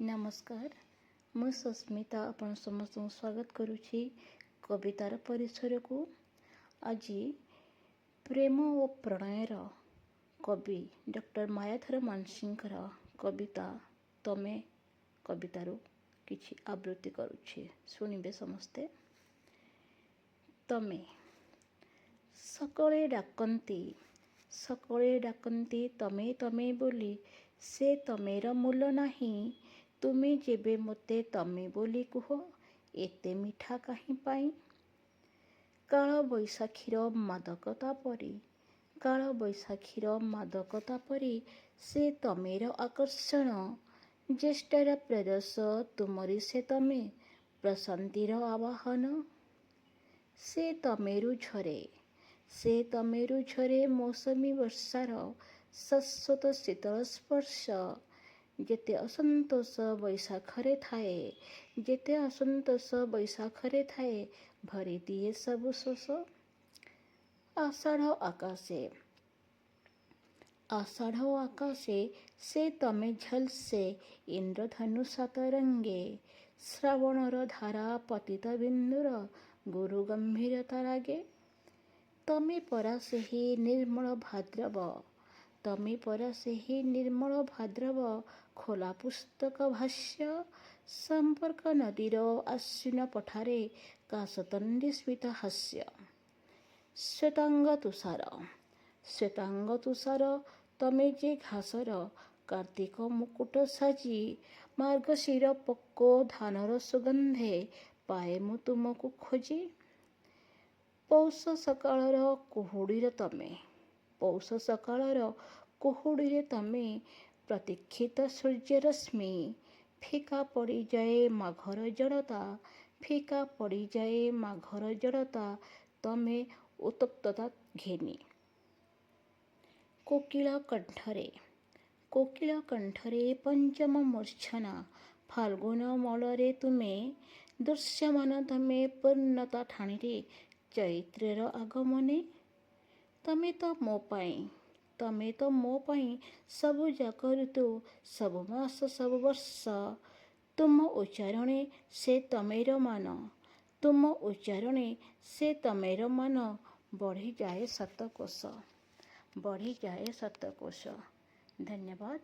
नमस्कार मु सस्मिता आपण समस्त स्वागत करुछि कवितार परिसर को। आज प्रेम और प्रणयर कवि डॉक्टर मायाधर मानसिंहर कविता तमे कवितार किछि आवृत्ति करुछि सुनिबे समस्ते। तमे सकले डाकंती तमे तमे बोली से तमेर मूल नाही। तुमे जेबे मते तमे बोली कुह एते मिठा काहीं पाई। काल बैसाखीर मादकता परी से तमेर आकर्षण। ज्येष्ठर प्रदर्श तुमरी से तमे प्रशांतिर आवाहन। से तमेरु झरे मौसमी वर्षार शाश्वत शीतल स्पर्श। जेते असंतोष बैसाखरे थाए भरी दिए सबु शोष। आषाढ़ आकाशे से तमे झलसे इंद्रधनु सतरंगे। श्रावणर धारा पतित बिंदुर गुरु गंभीरता रागे। तमे परा सेही निर्मल भाद्रव खोला पुस्तक भाष्य। संपर्क नदीर आश्विन पठारे काशतंडी स्मित हास्य। श्वेतांग तुषार तमे जे घासर कार्तिक मुकुट साजी। मार्गशीर पक्को धानर सुगंधे पाए मु तुमको खोजी। पौष सकाळर कुहुडीरे तमे प्रतीक्षित सूर्य रश्मि। फीका पड़ी जाए माघर जड़ता तमे उत्तप्तता घेनी। कोकिल कंठरे पंचम मूर्छना। फाल्गुन मलरे तुमे दृश्यमान तमे पूर्णता ठाणीरे चैत्रेर आगमने। तमे तो मो पाई सबु जाक ऋतु सब मास सब वर्ष। तुम उच्चारणे से तमेर मान बढ़ी जाए सतकोश। धन्यवाद।